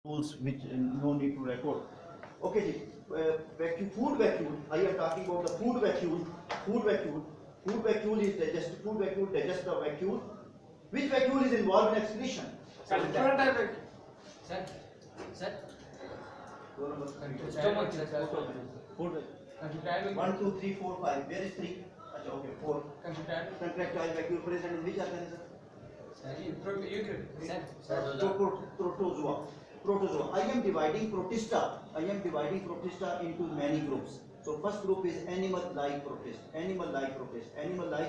rules which no need to record. Okay, ji, vacuum, food vacuum. I am talking about the food vacuum. Food vacuum. Food vacuum is digest. Food vacuum digest the vacuum. Which vacuum is involved in excretion? Sir. Food. 1, 2, 3, 4, 5. Where is 3? Okay, 4. Contractile vacuum present in which organism? Protozoa. Protozoa. I am dividing protista into many groups. So first group is animal-like protist. Animal-like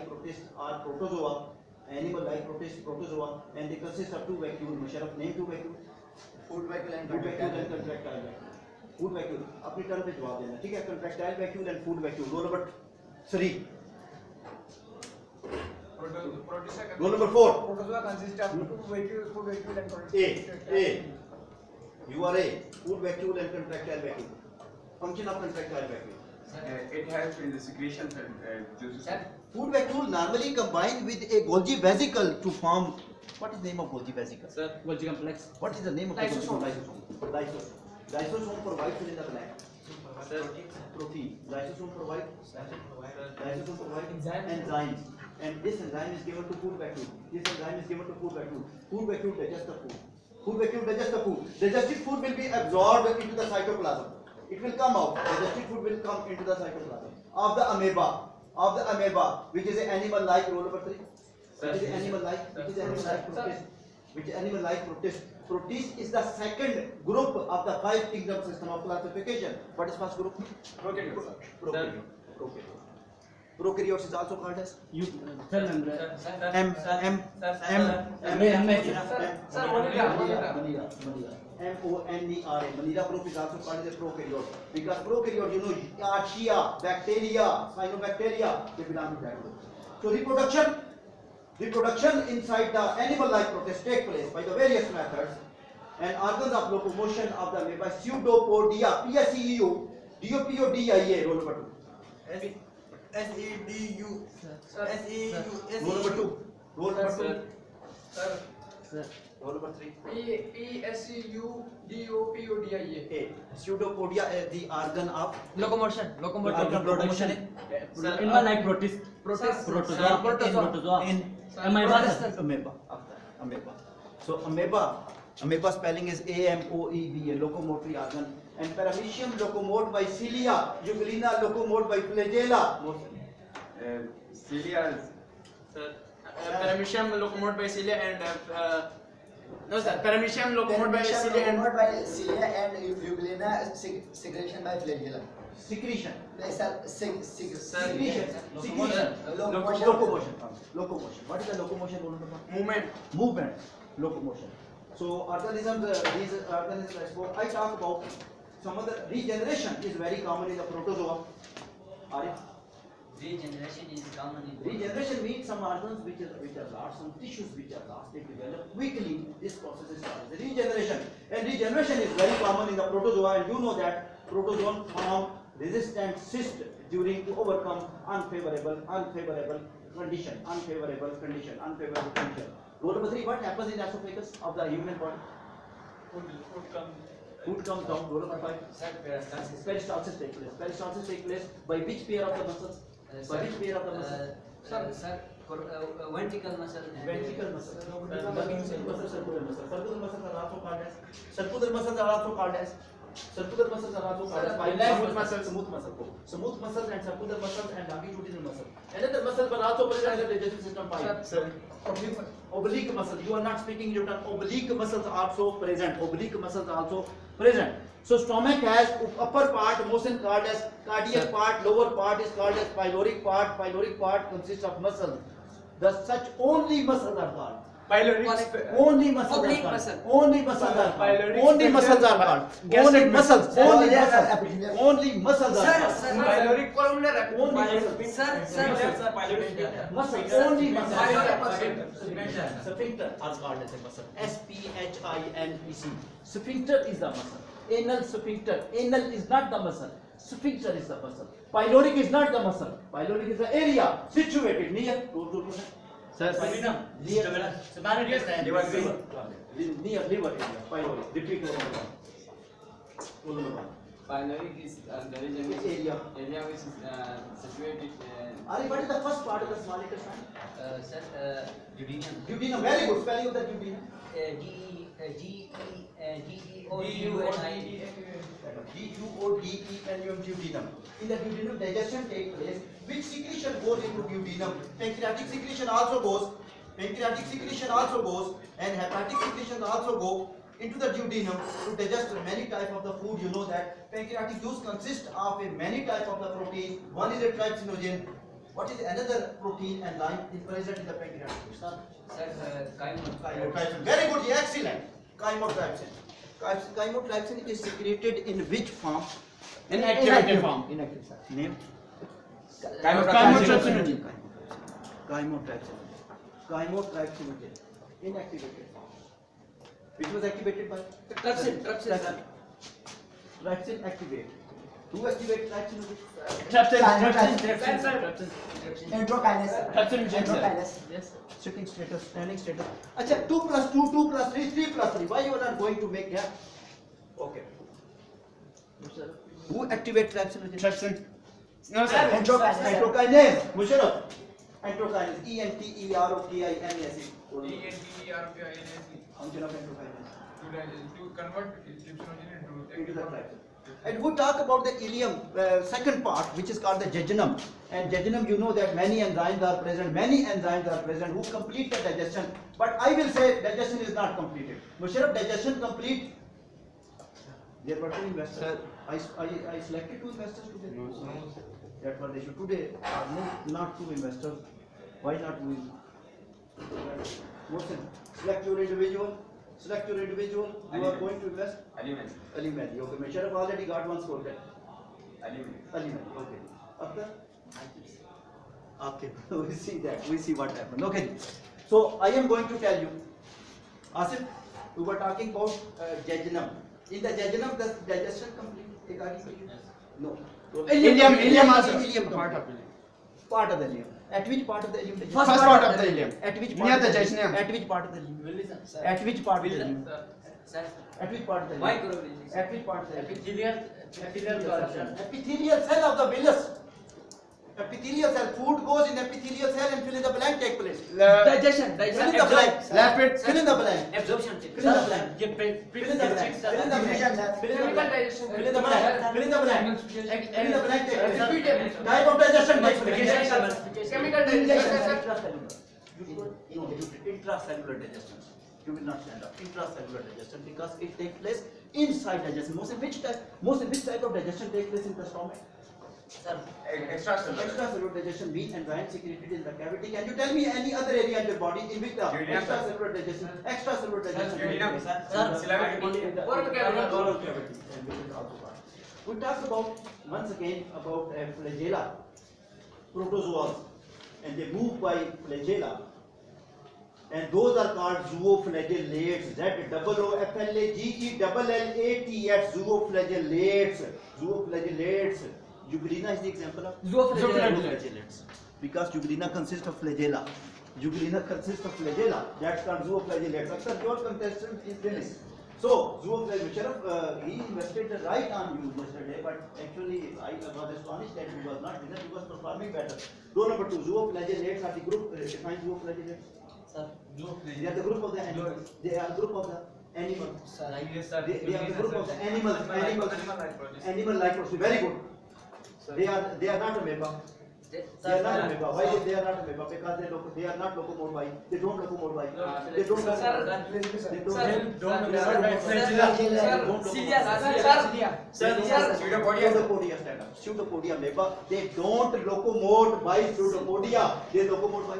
protists are protozoa. Animal-like protozoa, and they consist of two vacuoles. Musharraf, name two vacuoles. Food vacuole and contractile vacuole. Food vacuole. अपनी term पे जवाब देना, ठीक है? Contractile vacuole and food vacuole. Roll number 3. Roll number 4. Protozoa consists of two vacuoles, food vacuole and contractile. A. You are A. Food vacuole and contractile vacuole. Function of contractile vacuole. It helps in the secretion and juices. Food vacuole normally combine with a Golgi vesicle to form. What is the name of Golgi vesicle? Sir, Golgi complex. What is the name of Lysosome. Lysosome. Lysosome provides fill in the blank. Sir, Protein. Lysosome provides enzymes. And this enzyme is given to food vacuole. Food vacuole digests the food. Digested food will be absorbed into the cytoplasm. It will come out. Digested food will come into the cytoplasm of the amoeba. Which is an animal-like. Roll number 3. Which is animal-like protist. Protist is the second group of the 5 kingdom system of classification. What is first group? Prokaryotes. Prokaryotes is also called as cell membrane. MONERA. Monera group is also called as a prokaryote because prokaryote, archaea, bacteria, cyanobacteria, they belong to that group. So reproduction inside the animal-like protist take place by the various methods, and organs of locomotion of the amoeba pseudopodia, PSEU, DOPODIA. Roll number 2. SEDU. Roll number 2. Roll number 2. Sir. Roll number 3. PSEUDOPODIA. A. Pseudopodia is the organ of Locomotion. production. Animal-like protist. Protozoa. In amoeba. So amoeba spelling is AMOEBA, locomotory organ. And paramecium locomote by cilia, Euglena locomote by flagella. Cilia is Sir, paramecium locomote by cilia and no sir, paramecium locomote by cilia and Euglena secretion by flagella. Secretion. Locomotion. What is the locomotion? Movement. Locomotion. So organisms, these organisms I spoke. I talk about some other regeneration is very common in the protozoa. Regeneration means some organs which are lost, some tissues which are lost, they develop quickly. This process is called the regeneration. And regeneration is very common in the protozoa, and you know that protozoan form resistant cyst during to overcome unfavorable condition. Roll number 3. What happens in esophagus of the human body? Food comes down. Roll number 5. Peristalsis takes place. By which pair of the muscles? Vertical muscle. Ventricle muscle. Circular muscles are also called as smooth muscles and circular muscles and longitudinal muscle. Another muscle but also present in the digestive system pipe. Oblique muscle. You are not speaking your tongue. Oblique muscles also present. So stomach has upper part, motion called as cardiac part, lower part is called as pyloric part. Pyloric part consists of muscles. Thus such only muscles are called. Only muscles are called. Only muscles are called. pyloric columnar Sphincter are called as a muscle. SPHINEC. Sphincter is the muscle. Anal sphincter. Anal is not the muscle. Sphincter is the muscle. Pyloric is not the muscle. Pyloric is the area situated near. Sir, Near Samaritan stand. near liver area, pylori. Repeat one more time. One more time. Pyloric is there is Which area? area which is situated. Ali, what is the first part of the small intestine? Sir, duodenum. Duodenum. Very good. Spelling of the duodenum. Duodenum. Duodenum. In the duodenum, digestion takes place. Which secretion goes into duodenum? Pancreatic secretion also goes. Pancreatic secretion also goes, and hepatic secretion also go into the duodenum to digest many types of the food. You know that pancreatic juice consists of many types of the protein. One is a trypsinogen. What is another protein and line is present in the pancreatic juice? Sir, chymosin. Chymotrypsin. Very good, yeah, excellent. Chymotrypsin. Chymotrypsin is secreted in which form? Inactivated form. Inactive form. Name? Chymotrypsinogen. Chymotrypsin. Chymotrypsinogen. Inactivated form. Which was activated by? Trypsin. Trypsin activate. Who activates trypsinogen? Endokinase. Endokinase. Yes. Sitting status, standing status. Acha, 2 plus 2, 2 plus 3, 3 plus 3. Why you are not going to make yeah? Okay. Who activates trypsinogen? Trypsin. No, sir. Enterokinase. Musharraf. Enterokinase. E-N-T-E-R-O-K-I-N-A-S-E. Function of enterokinase. To convert trypsinogen Into the trypsin. And we talk about the ileum, second part, which is called the jejunum. And jejunum, you know that many enzymes are present who complete the digestion. But I will say digestion is not completed. Musharraf, digestion complete. There were two investors. I selected two investors today. That was the issue. Today, not two investors. Why not we? Mohsin, select your individual. You are going to invest? Ali Mehdi. Okay, Musharraf already got one score there. Ali Mehdi. Okay. After? Okay. We see that. We see what happened. Okay. So I am going to tell you. Asif, we were talking about jejunum. In the jejunum, does digestion complete? No. So, Ileum also. Ileum Part complete. of ileum. Part of the ileum. At which part of the ileum? First part of the ileum. At which Near part? the of jejunum. At which part of the ileum? At which part of the ileum? Sir, At which part of the ileum? microvilli. At which part of the ileum? Epithelial Epithelial cell of the villus. Epithelial cell. Food goes in epithelial cell and fill in the blank take place. Digestion. Fill in the blank. Lapid. Fill in the blank. Absorption. Fill in the blank. Fill in the blank. Fill in the blank. Fill in the blank. Fill in the blank. Fill in the blank. Fill in the blank take place. Type of digestion takes place. Chemical Intracellular. Intracellular digestion. You will not stand up. Intracellular digestion because it takes place inside digestion. Most in which type of digestion takes place in the stomach? Sir, Extracellular digestion means enzymes secreted in the cavity. Can you tell me any other area in your body in which the extracellular digestion takes place? Oral cavity. And which is also part. We talk about once again about flagella, protozoas, and they move by flagella. And those are called zooflagellates. ZOOFLAGELLATES. Zooflagellates. Juglina is the example of zooflagellates. Because Juglina consists of flagella. That's called zooflagellates. After your contestant is finished. So, Musharraf, he invested right on you yesterday, but actually I was astonished that he was not winner. He was performing better. Row number 2, zooflagellates are the group. Define zooflagellates. sir, They are the group of the animals. They are group of the animals. sir, They are the group of the animals. Animal-like process. Very good. They are not amoeba. They are not amoeba. Why they are not amoeba? Because they are not locomotive. They don't locomotive. They don't Pseudopodia stand up. Pseudopodia amoeba. They don't locomote by pseudopodia. They locomote by.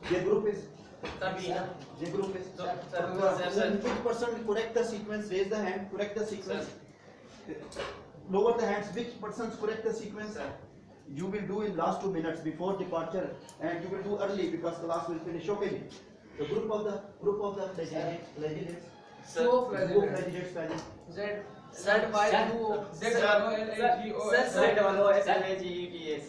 Their group is. Their group is. Which person correct the sequence? Raise the hand. Correct the sequence. Lower the hands. Which persons correct the sequence? You will do in last 2 minutes before departure, and you will do early because class will finish. Okay. The group of the flagellates. Sir. Zooflagellates. Z Z Y U Z double L A G O S. Z double O S L A G E T S.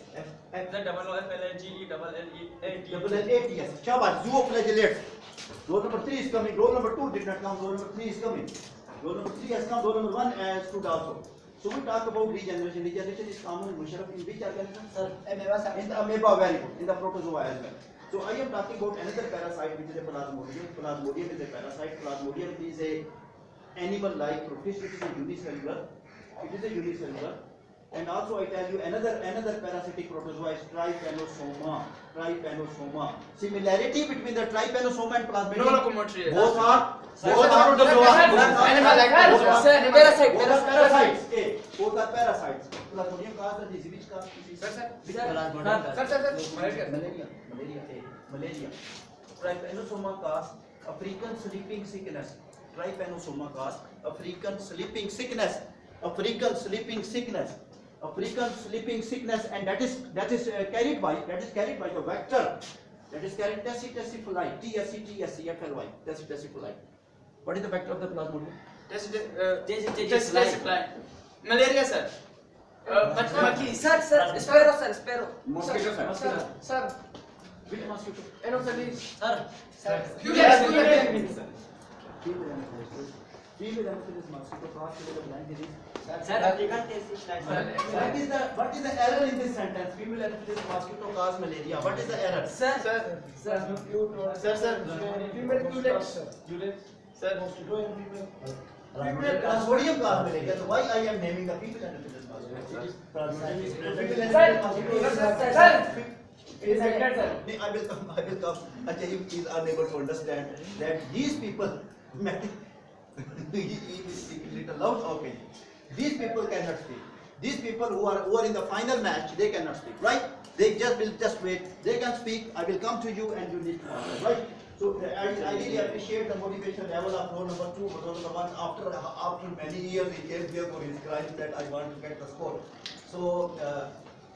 F Z double O F L A G E double L E A T. double L A T S. Shabash, zooflagellates. Roll number 3 is coming. Roll number 2 did not come. Roll number 3 is coming. Roll number 3 has come. Roll number 1 has stood also. So we talk about regeneration. Regeneration is common in Musharraf in which organism? Sir, amoeba, sir. In the amoeba, very good. In the protozoa as well. So I am talking about another parasite which is a plasmodium. Plasmodium is a parasite. Plasmodium is a animal-like protist. It is a unicellular. It is a unicellular. And also I tell you another parasitic protozoa is Trypanosoma. Trypanosoma. Similarity between the Trypanosoma and Plasmodium. No locomotion. Both are protozoa. Animal-like protozoa. Sir, parasite. Both are parasites. Okay. Both are parasites. Plasmodium causes the disease. Which causes disease? Which Malaria. Malaria. Trypanosoma cause African sleeping sickness. Trypanosoma cause African sleeping sickness. African sleeping sickness. African sleeping sickness, and that is carried by the vector. That is carried Tessy-Tessy-Fly. T-S-C-T-S-C-F-L-Y. Tessy-Tessy-Fly. What is the vector of the Plasmodium? Tessy-Tessy-Fly. Malaria, sir. Maki. Sir, sparrow. Mosquito, sir. Sir, Which mosquito? Anopheles. Sir. Female Anopheles mosquito caused the blind disease. Sir, African tessy-fly. What is the error in this sentence? Female Anopheles mosquito cause malaria. What is the error? Sir, Female culex. Sir. Plasmodium cause malaria. So why I am naming the female Anopheles mosquito? I will come. Ajay is unable to understand that these people, he is speaking little loud. Okay, these people cannot speak. These people who are in the final match, they cannot speak, right? They will just wait. They can speak. I will come to you and you need to answer, right? So I really appreciate the motivation level of roll number 2, but roll number 1 after many years he came here for his crimes that I want to get the score. So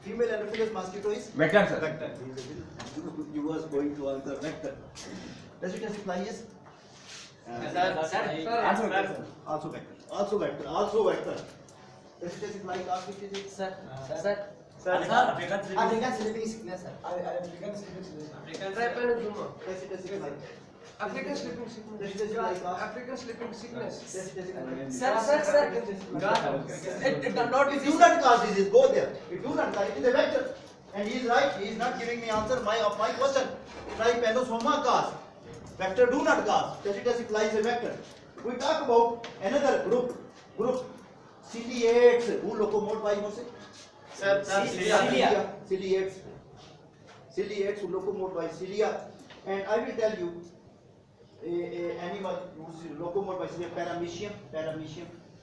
female Anopheles mosquito is Vector, sir. vector. You was going to answer vector. Does it fly is? Also vector. Also vector. Does it fly cause which is it? sir. African sleeping sickness, sir. Trypanosoma. Does it fly? African sleeping sickness. Does it fly cause? African sleeping sickness. Does it fly? Sir. It does not It do not cause disease. Go there. It do not cause. It is a vector. And he is right. He is not giving me answer of my question. Trypanosoma cause. Vector do not cause. Tessy fly is a vector. We talk about another group. Ciliates. Who locomote by Mose? Sir. Ciliates who locomote by cilia. And I will tell you a animal who is locomote by cilia. Paramecium.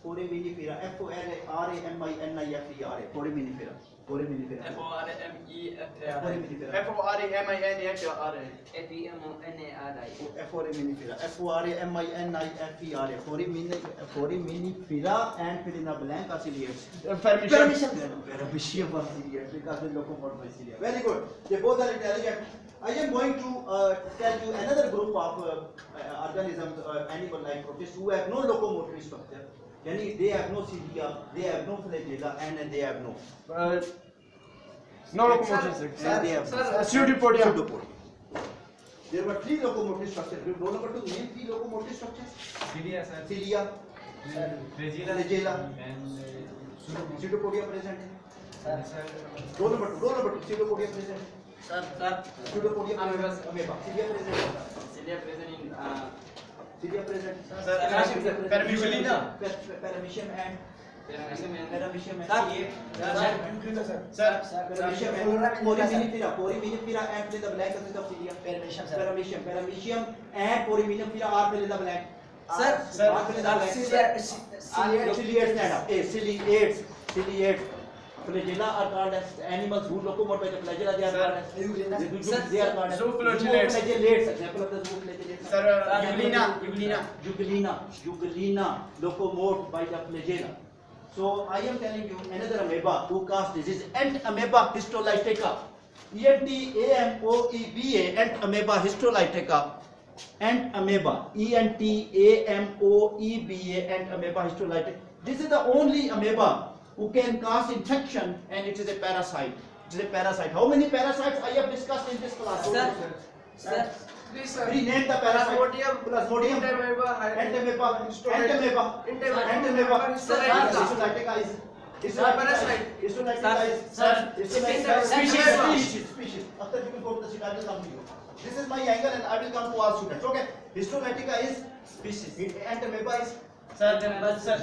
Foraminifera. F-O-R-A-M-I-N-I-F-E-R-A. Foraminifera. Foraminifera. F-O-R-A-M-I-N-E-F-E-R-A. Foraminifera. F-O-R-A-M-I-N-I-F-E-R-A. Foraminifera and fill in the blank are ciliates. Paramecium are ciliates because they locomote by cilia. Very good. They both are intelligent. I am going to tell you another group of organisms, animal-like protists who have no locomotory structure. Yani they have no cilia, they have no flagella, and they have no. No locomotion, sir. And they have Pseudopodia. There were 3 locomotive structures. Roll number 2, name 3 locomotive structures. Cilia, sir. Cilia, flagella, and pseudopodia present. sir. Roll number 2, pseudopodia present. Sir. Pseudopodia present. Amoeba. Cilia present. Cilia present in Cilia present. Paramecium. Paramecium and Paramecium and Sir. Paramecium and Foraminifera and fill in the blank consist of cilia. Paramecium, sir. Paramecium and Foraminifera are fill in the blank. Sir. Are fill in the blank. Ciliates stand up. Ciliates. Flagella are called as animals who locomote by the flagella. They are called as they are called as zooflagellates. Example of the zooflagellates. Sir. Jugulina locomote by the flagella. So I am telling you another amoeba who cause disease. Ant amoeba histolytica. E-N-T-A-M-O-E-B-A. Ant amoeba histolytica. Ant amoeba. E-N-T-A-M-O-E-B-A. Ant amoeba histolytica This is the only amoeba who can cause infection, and it is a parasite. It is a parasite. How many parasites I have discussed in this class? Sir. Sir. Please, sir. Rename the parasite. Plasmodium, Plasmodium, Entamoeba, Entamoeba, Histolactica. Entamoeba, Sir. Histolactica is. Parasite. Histolactica is. Sir. Histolactica is. Species. Species. After you will go to the sheet, I will come to you. This is my angle, and I will come to all students. Okay. Histolactica is species. Entamoeba is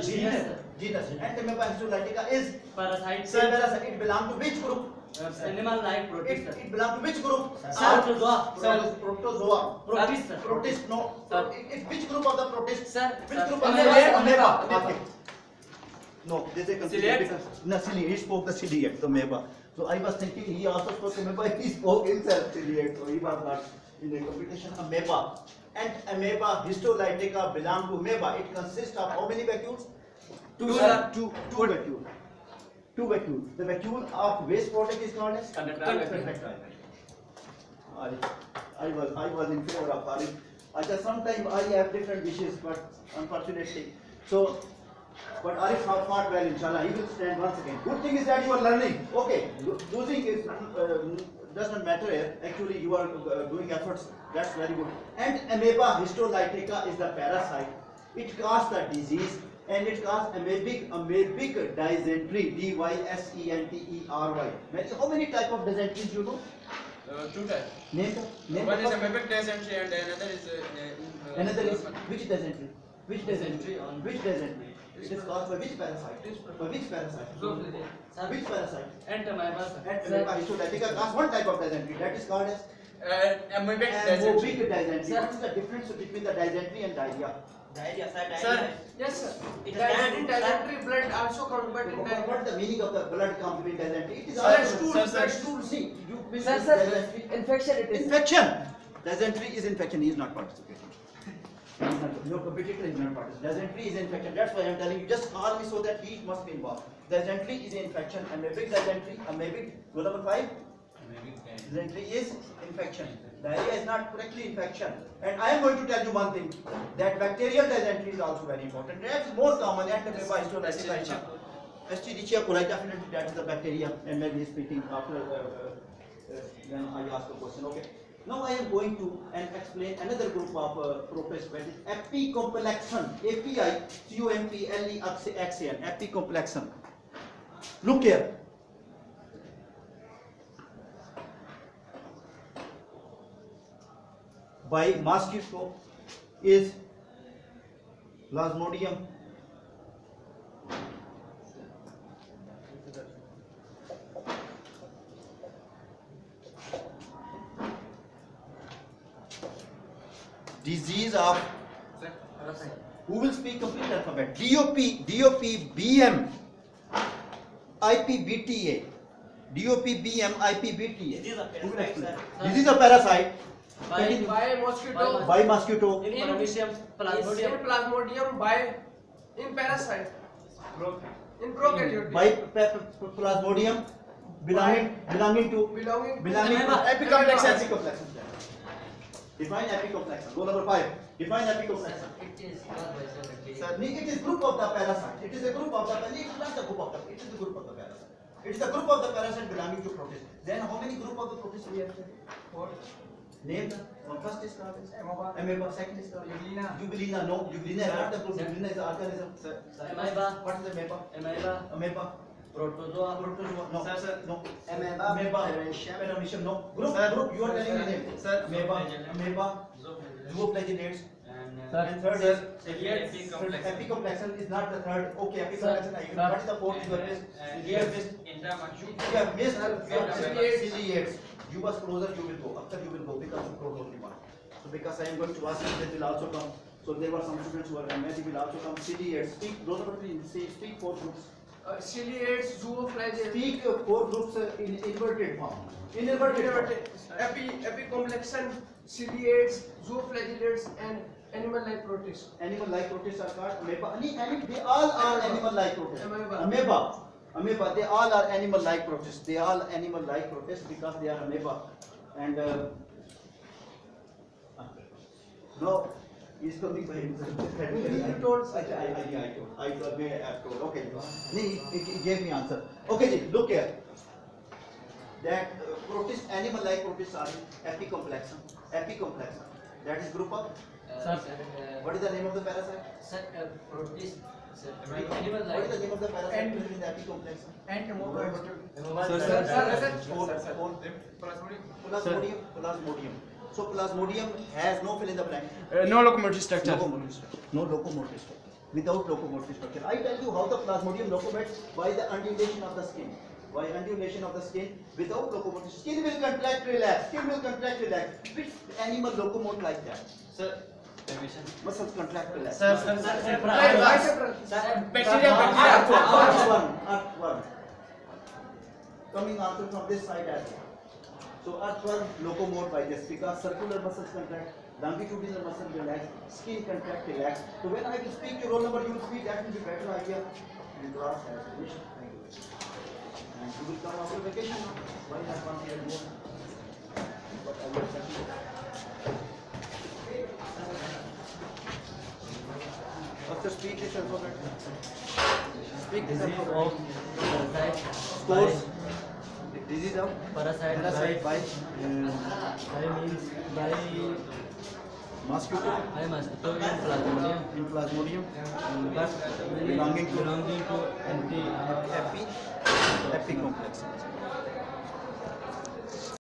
genus. Genus. Entamoeba histolactica is Parasite. parasite. It belongs to which group? Animal like protist. It belongs to which group? Protozoa. Protozoa. Protist. Protist, no. Sir. Which group of the protist? Sir. Which Sir. group of Amoeba. amoeba? Amoeba. Okay. No, this is a Ciliate? because no, ciliate. He spoke the ciliate, the amoeba. So I was thinking he also spoke amoeba. He spoke himself ciliate, so he was not in the competition. Amoeba and amoeba histolytica belong to amoeba. It consists of how many vacuoles? Two, sir. Two vacuoles. Two vacuoles. The vacuole of waste product is called as Conductile. I was in favor of Arif. I just sometimes I have different wishes, but unfortunately, so. But Arif fought well, inshallah. He will stand once again. Good thing is that you are learning. Okay, losing is does not matter here. Actually, you are doing efforts. That's very good. And amoeba histolytica is the parasite. It causes the disease, and it causes amoebic dysentery. Dysentery. How many type of dysenteries you know? Two types. Name the One is first. amoebic dysentery and Another is which dysentery? Which dysentery? on- Which dysentery? It is caused by which parasite? By which parasite? Sir. Which parasite? Entamoeba. And Sir. histolytica causes one type of dysentery, that is called as amoebic amoebic dysentery. dysentery. Sir. What is the difference between the dysentery and diarrhea? Diarrhea, sir. Sir. Diarrhea. Yes, sir. It is Dysentery, bad. dysentery blood also comes, but in What is the meaning of the blood comes between dysentery? It is Sir, also stool, blood sir. stool. See, you miss Sir, sir. dysentery. Infection it is. Infection. Dysentery is infection. He is not participating. Your competitor is not participating. Dysentery is infection. That's why I am telling you. Just call me so that he must be involved. Dysentery is infection. Amoebic dysentery. Amoebic. Rule number 5. Dysentery is infection. Diarrhea is not correctly infection. And I am going to tell you one thing. That bacterial dysentery is also very important. That is more common. And amoeba histolytica is not. Escherichia coli, definitely that is the bacteria. And maybe speaking after when I ask a question. Okay. Now I am going to explain another group of protists, that is epicomplexan. APICOMPLEXAN. Epicomplexan. Look here. By mosquito is Plasmodium. Disease of, who will speak complete alphabet? DOP, BM, IPBTA. DOP, BM, IPBTA. Disease of Who will parasite, explain? sir. Disease of parasite. By mosquito. By mosquito. In Paramecium, Plasmodium. In Plasmodium by in parasite. In prokaryote. By Plasmodium belonging to Amoeba. epicomplexan. Define epicomplexan. Rule number 5. Define epicomplexan. It is caused by cell bacteria. Sir, it is group of the parasite. It is a group of the parasite. It is not the group of the. It is the group of the parasite. It is the group of the parasite belonging to protists. Then how many group of the protists we have? 4. Name them. One first is called as amoeba. Second is called Jubelina. No, Jubelina is not the group. Jubelina is the organism. Amoeba. What is amoeba? Amoeba. Amoeba. Protozoa. Protozoa. No. Sir. No. Amoeba, Paramecium. Paramecium. No. Group. Sir. Group. You are telling me name. Sir. Amoeba. Zooflagellates. And And third is Epicomplexan. epicomplexan is not the third. Okay, epicomplexan. What is the fourth? You have missed. You have missed. You have missed. Ciliates. You was closer. You will go. After you will go because of close only one. So because I am going to ask you, they will also come. So there were some students who are maybe will also come. Ciliates. Speak. Those are three. Say. Speak 4 groups. Ciliates, zooflagellates. Speak 4 groups in inverted form. In inverted form. Epicomplexan, ciliates, zooflagellates, and animal-like protists. Animal-like protists are called amoeba. They all are animal-like protists. Amoeba. Amoeba. They all are animal-like protists. They all animal-like protists because they are amoeba. And now He's coming by himself. You told. I told. Okay. He gave me answer. Okay, ji, look here. That protist, animal-like protists are in epicomplexum. Epicomplexum. That is group of. Sir, What is the name of the parasite? sir, protist, sir, What is animal the life. name of the parasite present in the epicomplexum? Sir, Plasmodium. So plasmodium has no fill in the blank. No locomotive structure. No locomotive structure. Without locomotive structure. I tell you how the plasmodium locomotes by the undulation of the skin. By undulation of the skin without locomotive. Skin will contract, relax. Skin will contract, relax. Which animal locomote like that? Sir, permission. Muscles contract, relax. Sir, Bacteria. Earthworm. Coming also from this side as well. So earthworm locomote by this because circular muscles contract, longitudinal muscle relax, skin contract, relax. So when I will speak your roll number, you will speak. That will be better idea. And class has finished. Thank you. And you will come after vacation. Why not one year more? But I will send you. After speak this alphabet. Speak this disease alphabet. of parasite. Scores. Disease of Parasite. parasite by By means by mosquito mosquito in plasmodium. in plasmodium But belonging to anti epicomplex.